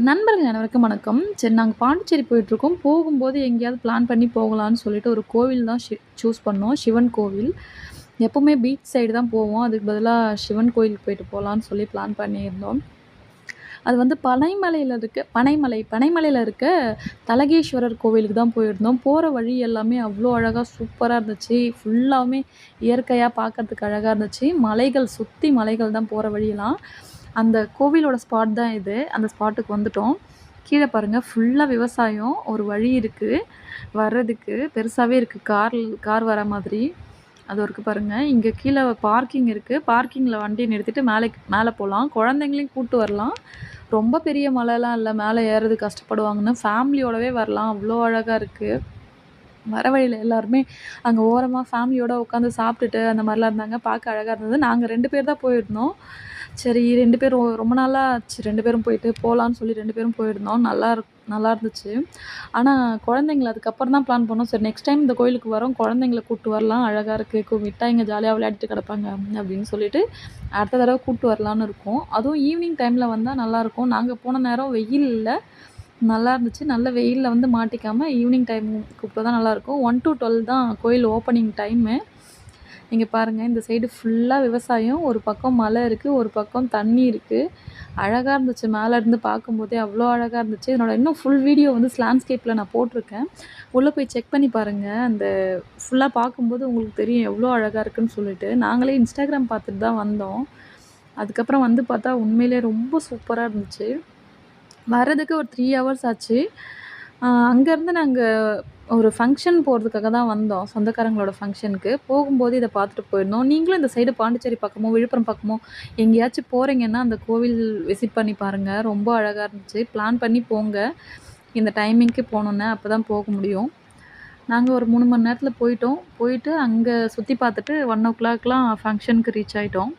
நண்பர்கள் அனைவருக்கும் வணக்கம். சரி நாங்க பாண்டிச்சேரி போயிட்டுருக்கோம். போகும்போது எங்கேயாவது பிளான் பண்ணி போகலான்னு சொல்லிட்டு ஒரு கோவில் தான் சூஸ் பண்ணோம். சிவன் கோவில். எப்பவுமே பீச் சைடு தான் போவோம். அதுக்கு பதிலா சிவன் கோயிலுக்கு போயிட்டு போலான்னு சொல்லி பிளான் பண்ணியிருந்தோம். அது வந்து பனைமலையில இருக்க தலகேஸ்வரர் கோவிலுக்கு தான் போயிருந்தோம். போற வழி எல்லாமே அவ்ளோ அழகா சூப்பரா இருந்துச்சு. ஃபுல்லாவுமே இயற்கையா பார்க்கறதுக்கு அழகா இருந்துச்சு. மலைகள் சுத்தி மலைகள் தான் போற வழியெல்லாம். அந்த கோவிலோட ஸ்பாட் தான் இது. அந்த ஸ்பாட்டுக்கு வந்துட்டோம். கீழ பாருங்க ஃபுல்லா விவசாயம். ஒரு வழி இருக்கு. வர்றதுக்கு பெருசாவே இருக்கு. கார் வர மாதிரி. அது இருக்கு பாருங்க. இங்க கீழ பார்க்கிங் இருக்கு. பார்க்கிங்ல வண்டிய நிறுத்திட்டு மேல போலாம். குழந்தைங்களையும் கூட்டு வரலாம். ரொம்ப பெரிய மலைலாம் இல்ல. மேல ஏறுறதுக்கு கஷ்டப்படுவாங்கன்னு ஃபேமிலியோடவே வரலாம். அவ்ளோ அழகா இருக்கு. வர வழியில எல்லாருமே அங்க ஓரமா ஃபேமிலியோட உட்காந்து சாப்பிட்டுட்டு அந்த மாரிலாம் இருந்தாங்க. பார்க்க அழகா இருந்தது. நாங்க 2 பேர் தான் போயிருந்தோம். சரி 2 பேரும் ரொம்ப நாளா ஆச்சு 2 பேரும் போயிட்டு போலான்னு சொல்லி 2 பேரும் போயிருந்தோம். நல்லா இருந்துச்சு. ஆனா குழந்தைங்கள அதுக்கப்புறம் தான் பிளான் பண்ணோம். சரி நெக்ஸ்ட் டைம் இந்த கோயிலுக்கு வரோம். குழந்தைங்கள கூட்டு வரலாம். அழகா இருக்கு. விட்டா இங்க ஜாலியா விளையாடிட்டு கிடப்பாங்க அப்படின்னு சொல்லிட்டு அடுத்த தடவ கூட்டு வரலான்னு இருக்கோம். அதுவும் ஈவினிங் டைம்ல வந்தா நல்லாயிருக்கும். நாங்க போன நேரம் வெயில் இல்ல. நல்லா இருந்துச்சு. நல்ல வெயில்ல வந்து மாட்டிக்காம ஈவினிங் டைம் கூப்பிட்டா தான் நல்லாயிருக்கும். 1 to 12 தான் கோயில் ஓப்பனிங் டைமு. இங்க பாருங்க இந்த சைடு ஃபுல்லா விவசாயம். ஒரு பக்கம் மலை இருக்கு. ஒரு பக்கம் தண்ணி இருக்கு. அழகா இருந்துச்சு. மேல இருந்து பார்க்கும்போதே அவ்ளோ அழகா இருந்துச்சு. என்னோட இன்னும் ஃபுல் வீடியோ வந்து லேண்ட்ஸ்கேப்ல நான் போட்டிருக்கேன். உள்ள போய் செக் பண்ணி பாருங்க. அந்த ஃபுல்லா பார்க்கும்போது உங்களுக்கு தெரியும் எவ்ளோ அழகா இருக்குன்னு சொல்லிட்டு. நாங்களே Instagram பார்த்துட்டு தான் வந்தோம். அதுக்கப்புறம் வந்து பார்த்தா உண்மையிலேயே ரொம்ப சூப்பரா இருந்துச்சு. வர்றதுக்கு ஒரு 3 ஹவர்ஸ் ஆச்சு. அங்கேருந்து நாங்க ஒரு ஃபங்ஷன் போறதுக்காக தான் வந்தோம். சொந்தக்காரங்களோட ஃபங்ஷனுக்கு. போகும்போது இத பார்த்துட்டு போயிருந்தோம். நீங்களும் இந்த சைடு பாண்டிச்சேரி பக்கமோ, விழுப்புரம் பக்கமோ எங்கேயாச்சும் போறீங்கன்னா, அந்த கோவில் விசிட் பண்ணி பாருங்க. ரொம்ப அழகா இருந்துச்சு. பிளான் பண்ணி போங்க. இந்த டைமிங்க்கு போணும்னு. அப்பதான் போக முடியும். நாங்க ஒரு 3 மணி நேரத்தில போயிட்டோம். போயிட்டு அங்க சுத்தி பார்த்துட்டு 1:00லாம் ஃபங்ஷனுக்கு ரீச் ஆயிட்டோம்.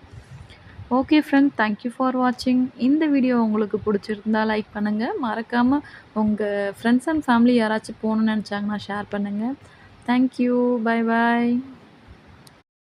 Okay friend thank you for வாட்சிங். இந்த வீடியோ உங்களுக்கு பிடிச்சிருந்தா லைக் பண்ணுங்கள். மறக்காமல் உங்கள் ஃப்ரெண்ட்ஸ் அண்ட் ஃபேமிலி யாராச்சும் போகணுன்னு நினச்சாங்கன்னா ஷேர் பண்ணுங்கள். Thank you. Bye bye.